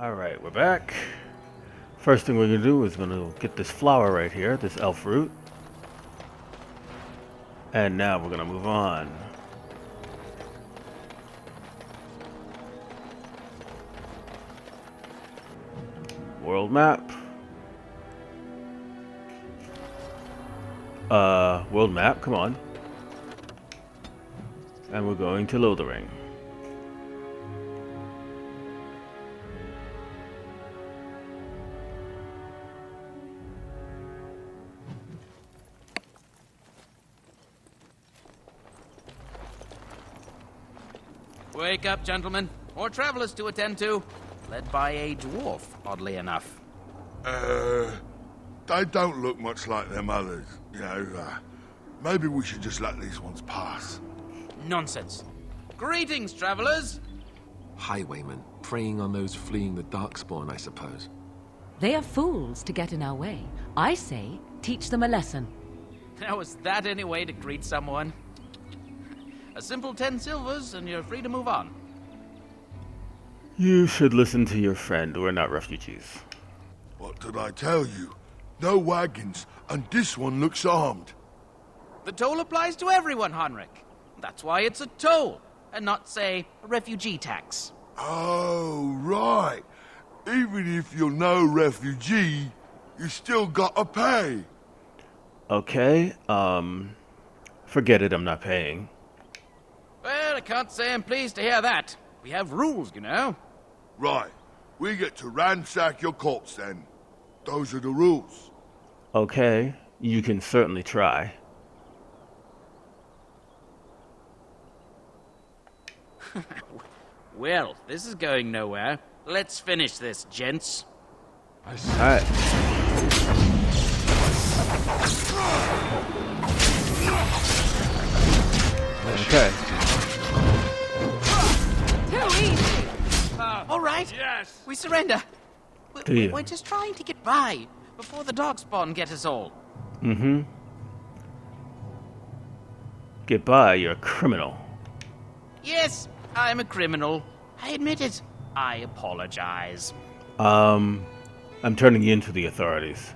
Alright, we're back. First thing we're gonna do is gonna get this flower right here, this elf root. And now we're gonna move on. World map. World map, come on. And we're going to Lothering. Wake up, gentlemen. More travelers to attend to. Led by a dwarf, oddly enough. They don't look much like them others, maybe we should just let these ones pass. Nonsense. Greetings, travelers. Highwaymen, preying on those fleeing the Darkspawn, I suppose. They are fools to get in our way. I say, teach them a lesson. Now, is that any way to greet someone? A simple 10 silvers, and you're free to move on. You should listen to your friend. We're not refugees. What did I tell you? No wagons, and this one looks armed. The toll applies to everyone, Henrik. That's why it's a toll, and not, say, a refugee tax. Oh, right. Even if you're no refugee, you still gotta pay. Okay, forget it, I'm not paying. Well, I can't say I'm pleased to hear that. We have rules, you know. Right. We get to ransack your corpse then. Those are the rules. Okay, you can certainly try. Well, this is going nowhere. Let's finish this, gents. Alright. Okay. Too easy! All right. Yes. We surrender. Do you? We're just trying to get by before the Darkspawn get us all. Mm-hmm. Get by, you're a criminal. Yes, I'm a criminal. I admit it. I apologize. I'm turning you into the authorities.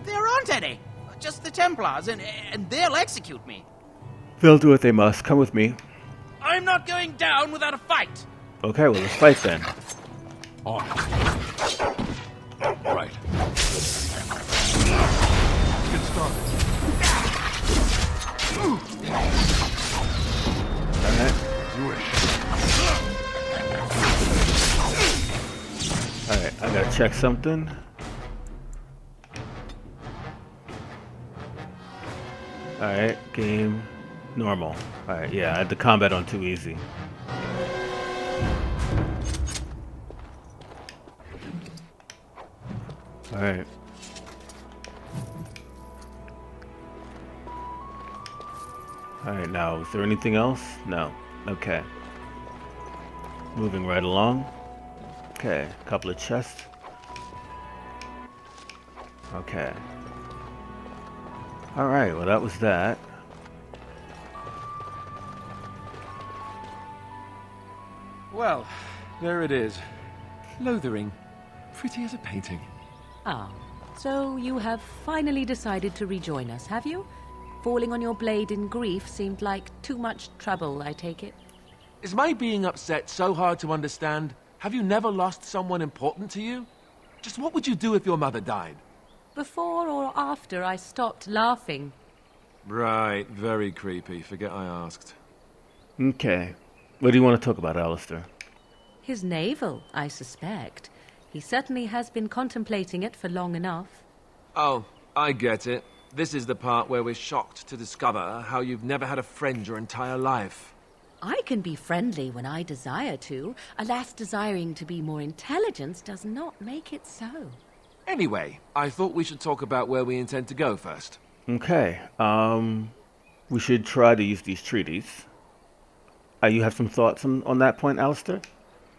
There aren't any. Just the Templars, and they'll execute me. They'll do what they must. Come with me. I'm not going down without a fight. Okay, well, let's fight then. On. Right. Let's get started. Alright. You wish. Alright, I gotta check something. Alright, game normal. Alright, yeah, I had the combat on too easy. Alright. Alright, now, is there anything else? No. Okay. Moving right along. Okay, a couple of chests. Okay. Alright, well that was that. Well, there it is. Lothering. Pretty as a painting. Ah, so you have finally decided to rejoin us, have you? Falling on your blade in grief seemed like too much trouble, I take it. Is my being upset so hard to understand? Have you never lost someone important to you? Just what would you do if your mother died? Before or after I stopped laughing. Right, very creepy. Forget I asked. Okay. What do you want to talk about, Alistair? His navel, I suspect. He certainly has been contemplating it for long enough. Oh, I get it. This is the part where we're shocked to discover how you've never had a friend your entire life. I can be friendly when I desire to. Alas, desiring to be more intelligent does not make it so. Anyway, I thought we should talk about where we intend to go first. Okay, we should try to use these treaties. You have some thoughts on that point, Alistair?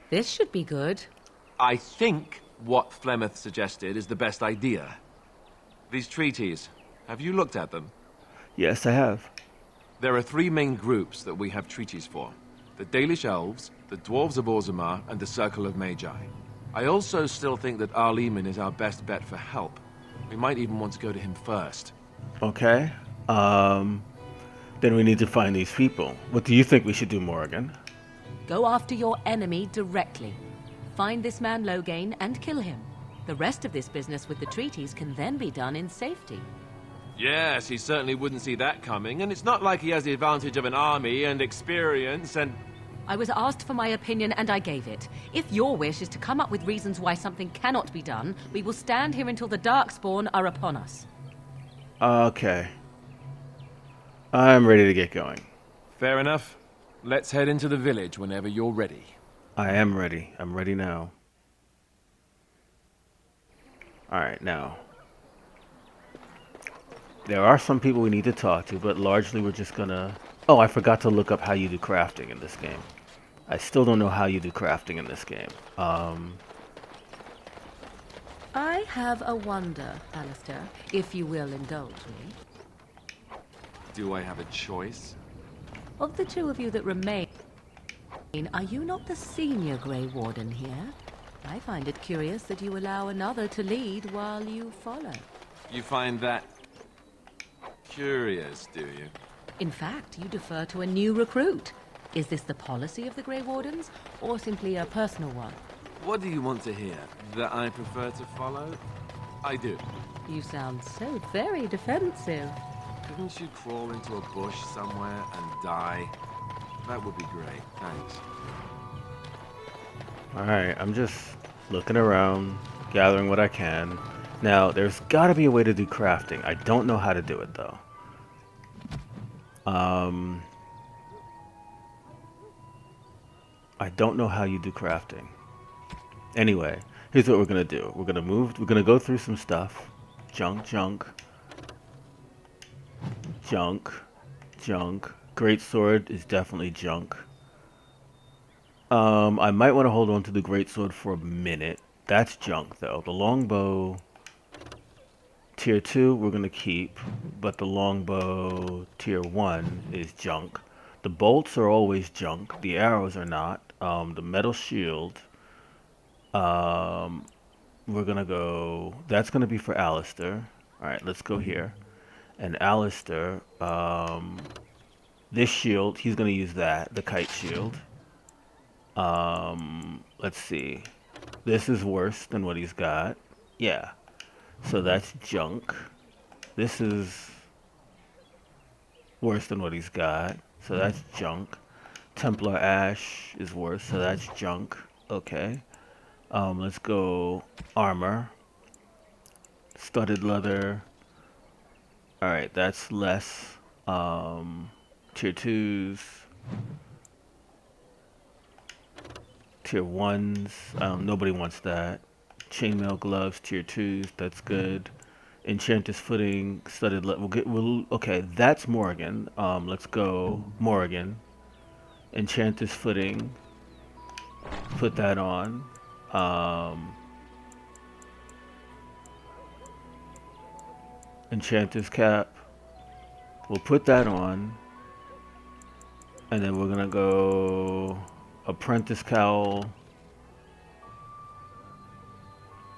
This should be good. I think what Flemeth suggested is the best idea. These treaties, have you looked at them? Yes, I have. There are three main groups that we have treaties for. The Dalish Elves, the Dwarves of Orzammar, and the Circle of Magi. I also still think that Arleman is our best bet for help. We might even want to go to him first. Okay. Then we need to find these people. What do you think we should do, Morgan? Go after your enemy directly. Find this man Loghain and kill him. The rest of this business with the treaties can then be done in safety. Yes, he certainly wouldn't see that coming, and it's not like he has the advantage of an army and experience and... I was asked for my opinion and I gave it. If your wish is to come up with reasons why something cannot be done, we will stand here until the Darkspawn are upon us. Okay. I'm ready to get going. Fair enough. Let's head into the village whenever you're ready. I am ready. I'm ready now. Alright, now. There are some people we need to talk to, but largely we're just gonna... Oh, I forgot to look up how you do crafting in this game. I still don't know how you do crafting in this game. I have a wonder, Alistair, if you will indulge me. Do I have a choice? Of the two of you that remain, are you not the senior Grey Warden here? I find it curious that you allow another to lead while you follow. You find that... curious, do you? In fact, you defer to a new recruit. Is this the policy of the Grey Wardens, or simply a personal one? What do you want to hear? That I prefer to follow? I do. You sound so very defensive. Couldn't you crawl into a bush somewhere and die? That would be great, thanks. Alright, I'm just looking around, gathering what I can. Now, there's gotta be a way to do crafting. I don't know how to do it, though. I don't know how you do crafting. Anyway, here's what we're gonna do. We're gonna go through some stuff. Junk, junk. Junk. Junk. Greatsword is definitely junk. I might want to hold on to the greatsword for a minute. That's junk, though. The longbow... Tier 2 we're gonna keep, but the longbow Tier 1 is junk. The bolts are always junk. The arrows are not. The metal shield... we're gonna go... That's gonna be for Alistair. Alright, let's go here. And Alistair, this shield, he's gonna use that, the kite shield. Let's see. This is worse than what he's got. Yeah. So that's junk. This is worse than what he's got. So that's junk. Templar Ash is worse, so that's junk. Okay. Let's go armor. Studded leather. Alright, that's less. Tier 2s. Tier 1s. Nobody wants that. Chainmail gloves, Tier 2s. That's good. Enchantress footing, studded leather. Okay, that's Morgan. Let's go Morgan. Enchantress footing. Put that on. Enchantress cap. We'll put that on. And then we're gonna go apprentice cowl.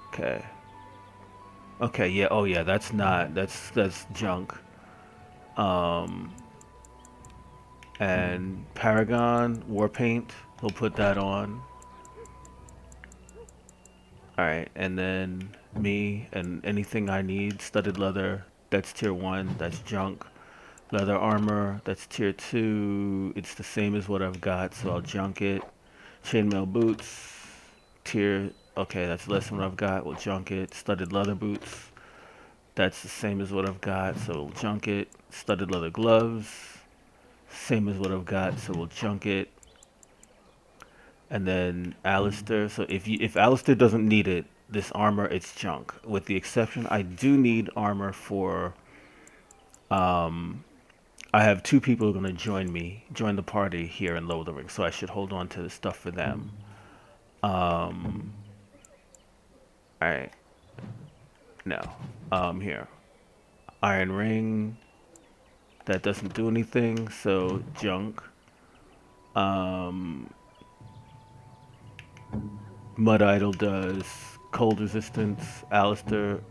Okay. Okay, yeah, oh yeah, that's junk. And Paragon war paint, we'll put that on. Alright, and then me and anything I need, studded leather, that's tier 1, that's junk. Leather armor, that's tier 2, it's the same as what I've got, so I'll junk it. Chainmail boots, tier, okay, that's less than what I've got, we'll junk it. Studded leather boots, that's the same as what I've got, so we'll junk it. Studded leather gloves, same as what I've got, so we'll junk it. And then Alistair, so if Alistair doesn't need it, this armor, it's junk. With the exception, I do need armor for, I have 2 people who are going to join the party here in Lothering, so I should hold on to the stuff for them. Alright. Now, here. Iron ring. That doesn't do anything, so Mud Idol does cold resistance. Alistair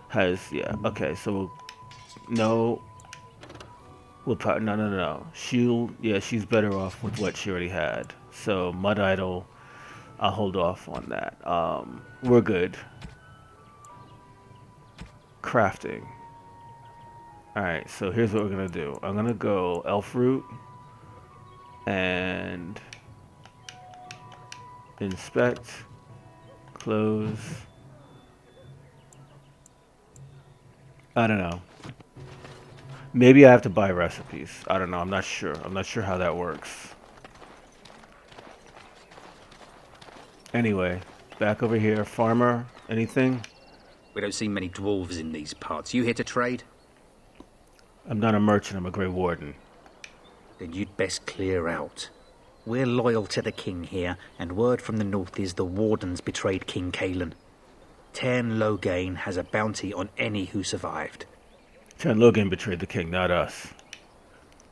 has, yeah. Okay, so no. We'll probably, no. Yeah, she's better off with what she already had. So Mud Idol, I'll hold off on that. We're good. Crafting. Alright, so here's what we're gonna do. I'm gonna go Elf Root and inspect, close. I don't know. Maybe I have to buy recipes. I don't know. I'm not sure. I'm not sure how that works. Anyway, back over here. Farmer, anything? We don't see many dwarves in these parts. You here to trade? I'm not a merchant. I'm a Grey Warden. Then you'd best clear out. We're loyal to the king here, and word from the north is the wardens betrayed King Caelan. Tern Logain has a bounty on any who survived. Tern Logan betrayed the king, not us.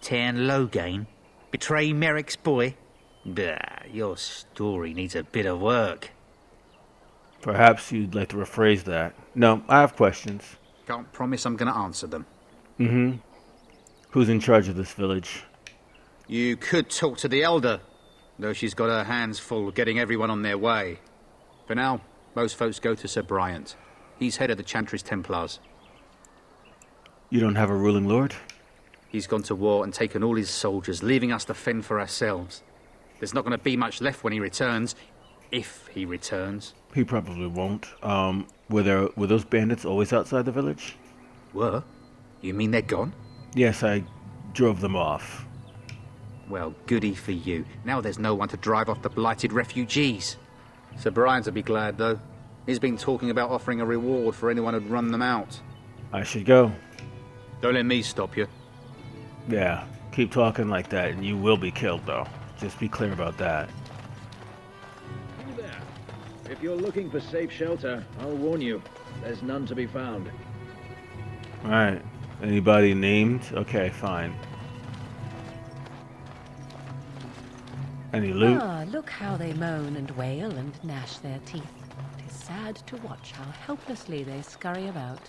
Tern Logain? Betray Merrick's boy? Bah, your story needs a bit of work. Perhaps you'd like to rephrase that. No, I have questions. Can't promise I'm going to answer them. Mm-hmm. Who's in charge of this village? You could talk to the Elder, though she's got her hands full getting everyone on their way. For now, most folks go to Sir Bryant. He's head of the Chantry's Templars. You don't have a ruling lord? He's gone to war and taken all his soldiers, leaving us to fend for ourselves. There's not going to be much left when he returns, if he returns. He probably won't. Were those bandits always outside the village? Were? You mean they're gone? Yes, I drove them off. Well, goody for you. Now there's no one to drive off the blighted refugees. Sir Brian'll be glad, though. He's been talking about offering a reward for anyone who'd run them out. I should go. Don't let me stop you. Yeah, keep talking like that and you will be killed, though. Just be clear about that. You there. If you're looking for safe shelter, I'll warn you. There's none to be found. Alright. Anybody named? Okay, fine. Any loot? Ah, look how they moan and wail and gnash their teeth. It is sad to watch how helplessly they scurry about.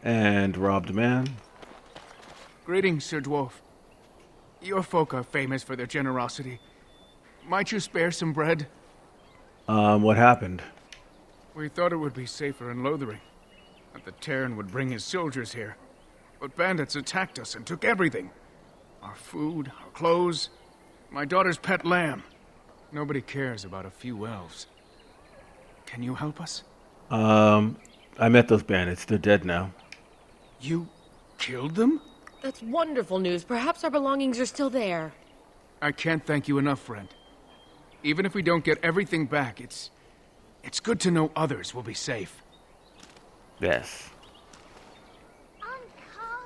And robbed man? Greetings, Sir Dwarf. Your folk are famous for their generosity. Might you spare some bread? What happened? We thought it would be safer in Lothering, that the Terran would bring his soldiers here. But bandits attacked us and took everything. Our food, our clothes, my daughter's pet lamb. Nobody cares about a few elves. Can you help us? I met those bandits. They're dead now. You killed them? That's wonderful news. Perhaps our belongings are still there. I can't thank you enough, friend. Even if we don't get everything back, it's good to know others will be safe. Yes.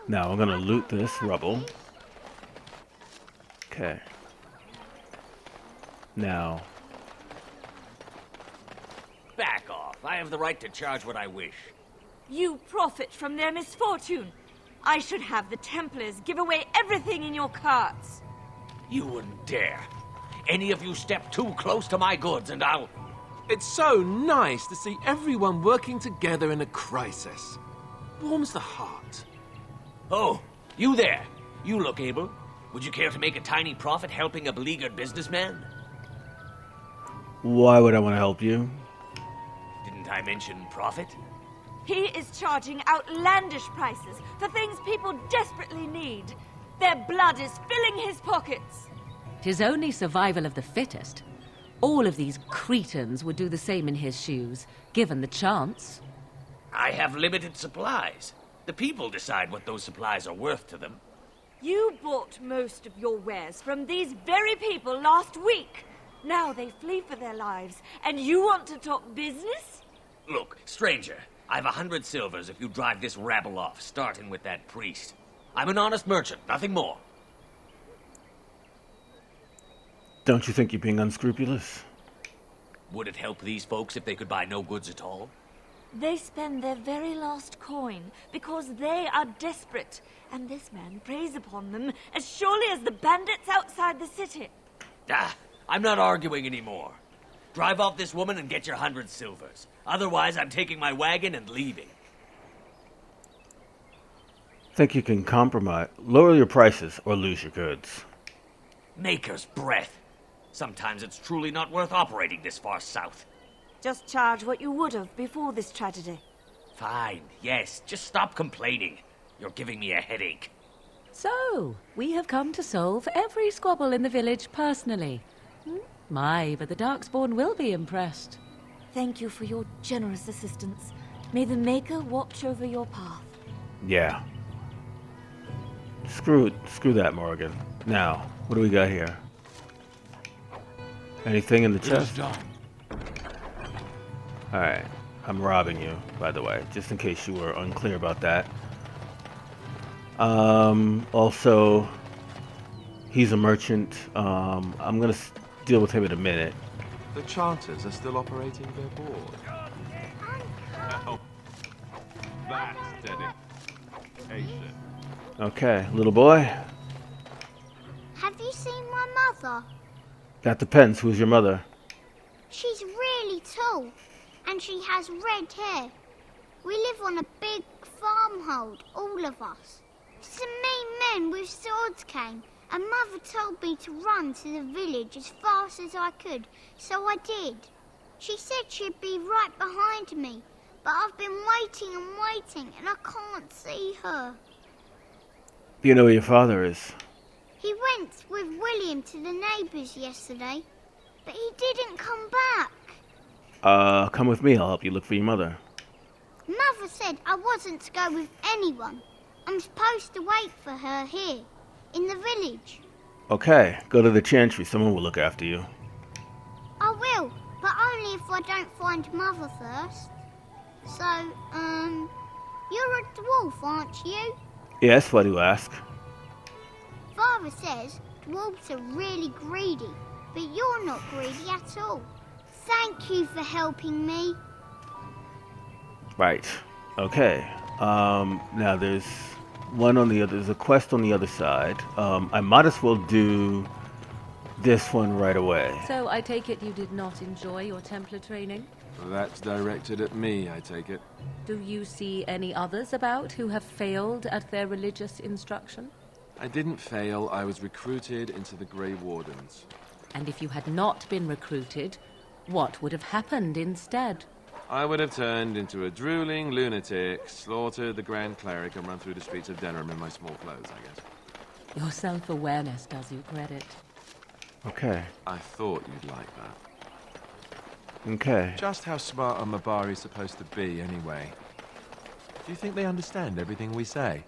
Now I'm gonna loot this rubble. Okay. Now. Back off. I have the right to charge what I wish. You profit from their misfortune. I should have the Templars give away everything in your carts. You wouldn't dare. Any of you step too close to my goods and I'll... It's so nice to see everyone working together in a crisis. Warms the heart. Oh, you there. You look able. Would you care to make a tiny profit helping a beleaguered businessman? Why would I want to help you? Didn't I mention profit? He is charging outlandish prices for things people desperately need. Their blood is filling his pockets. 'Tis only survival of the fittest. All of these cretins would do the same in his shoes, given the chance. I have limited supplies. The people decide what those supplies are worth to them. You bought most of your wares from these very people last week. Now they flee for their lives, and you want to talk business? Look, stranger, I've 100 silvers if you drive this rabble off, starting with that priest. I'm an honest merchant, nothing more. Don't you think you're being unscrupulous? Would it help these folks if they could buy no goods at all? They spend their very last coin because they are desperate, and this man preys upon them as surely as the bandits outside the city. Ah, I'm not arguing anymore. Drive off this woman and get your 100 silvers. Otherwise, I'm taking my wagon and leaving. Think you can compromise? Lower your prices or lose your goods. Maker's breath. Sometimes it's truly not worth operating this far south. Just charge what you would have before this tragedy. Fine, yes, just stop complaining. You're giving me a headache. So, we have come to solve every squabble in the village personally. My, but the Darkspawn will be impressed. Thank you for your generous assistance. May the Maker watch over your path. Yeah. Screw that, Morgan. Now, what do we got here? Anything in the chest? Alright. I'm robbing you, by the way, just in case you were unclear about that. Also, he's a merchant. I'm gonna deal with him in a minute. The Chanters are still operating their board. Oh, that's dedication. Okay, little boy. Have you seen my mother? That depends. Who's your mother? She's really tall, and she has red hair. We live on a big farmhold, all of us. Some mean men with swords came, and Mother told me to run to the village as fast as I could, so I did. She said she'd be right behind me, but I've been waiting and waiting, and I can't see her. You know where your father is? He went with William to the neighbours yesterday, but he didn't come back. Come with me. I'll help you look for your mother. Mother said I wasn't to go with anyone. I'm supposed to wait for her here, in the village. Okay, go to the chantry. Someone will look after you. I will, but only if I don't find Mother first. So, you're a dwarf, aren't you? Yes, why do you ask? Father says dwarves are really greedy, but you're not greedy at all. Thank you for helping me. Right. Okay. Now there's there's a quest on the other side. I might as well do this one right away. So I take it you did not enjoy your Templar training? That's directed at me, I take it. Do you see any others about who have failed at their religious instruction? I didn't fail. I was recruited into the Grey Wardens. And if you had not been recruited, what would have happened instead? I would have turned into a drooling lunatic, slaughtered the Grand Cleric, and run through the streets of Denham in my small clothes, I guess. Your self-awareness does you credit. Okay. I thought you'd like that. Okay. Just how smart are Mabari supposed to be, anyway? Do you think they understand everything we say?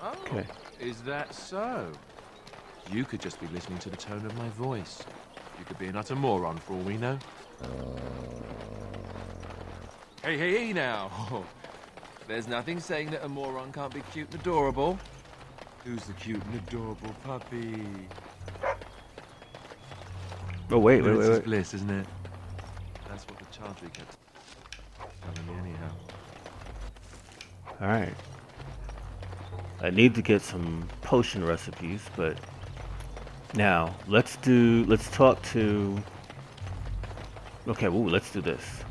Oh, okay. Is that so? You could just be listening to the tone of my voice. You could be an utter moron for all we know. Hey now! There's nothing saying that a moron can't be cute and adorable. Who's the cute and adorable puppy? Oh, wait. It's bliss, isn't it? That's what the Chantry kept telling me anyhow. Alright. I need to get some potion recipes, but now let's talk to. Okay, let's do this.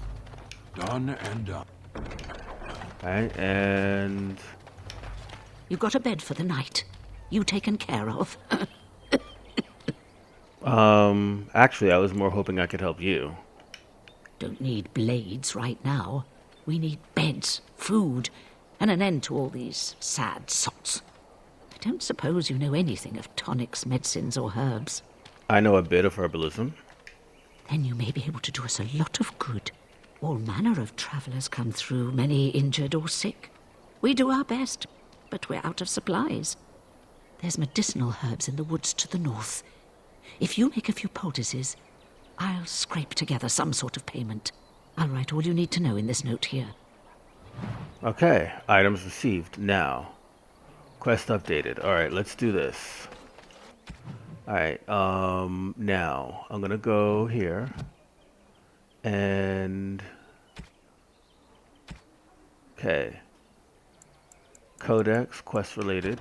Done and done. Alright, and You got a bed for the night. You taken care of. Actually, I was more hoping I could help you. Don't need blades right now. We need beds, food, and an end to all these sad sots. I don't suppose you know anything of tonics, medicines, or herbs. I know a bit of herbalism. Then you may be able to do us a lot of good. All manner of travellers come through, many injured or sick. We do our best, but we're out of supplies. There's medicinal herbs in the woods to the north. If you make a few poultices, I'll scrape together some sort of payment. I'll write all you need to know in this note here. Okay, items received. Now, quest updated. Alright, let's do this. Alright, now, I'm gonna go here. And... Okay. Codex, quest related.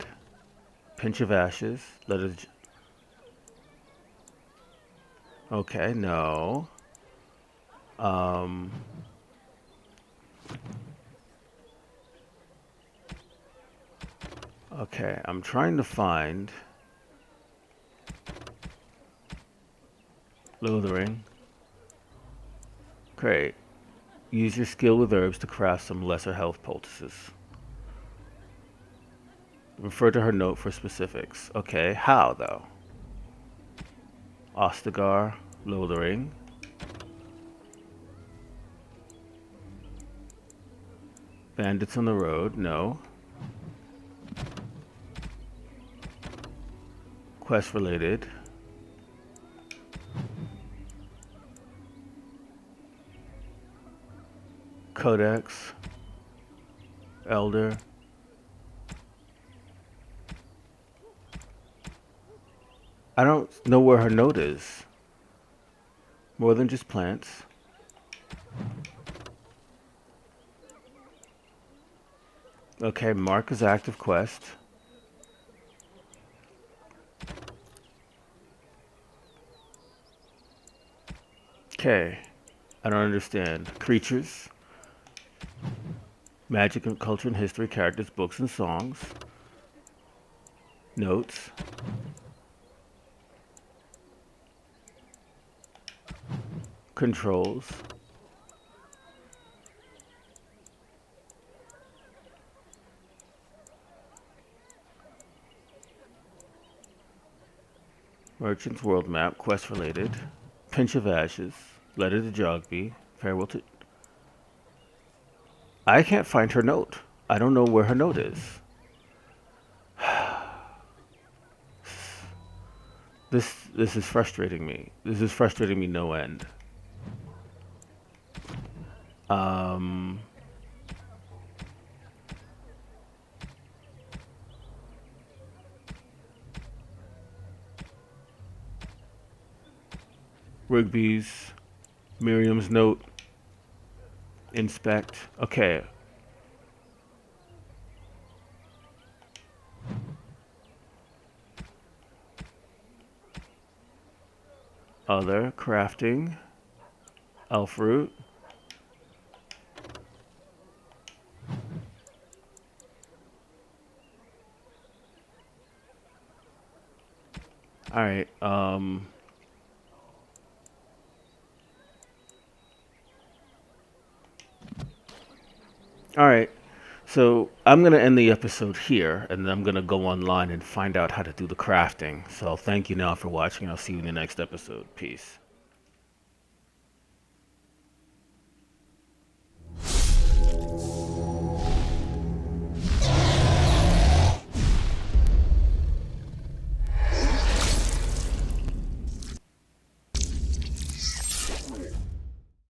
Pinch of ashes. Okay, no. Um, okay, I'm trying to find Lothering. Great. Use your skill with herbs to craft some lesser health poultices. Refer to her note for specifics. Okay, how though? Ostagar, Lothering. Bandits on the road, no. Quest related. Codex. Elder. I don't know where her note is. More than just plants. Okay, mark as active quest. Okay, I don't understand. Creatures. Magic and culture and history, characters, books and songs. Notes. Controls. Merchant's world map, quest related. Pinch of ashes. Letter to Jogby. Farewell to... I can't find her note. I don't know where her note is. This is frustrating me. This is frustrating me no end. Rigby's, Miriam's note, inspect. Okay. Other, crafting, elf root. Alright, Alright, so I'm going to end the episode here, and then I'm going to go online and find out how to do the crafting. So thank you now for watching. I'll see you in the next episode. Peace.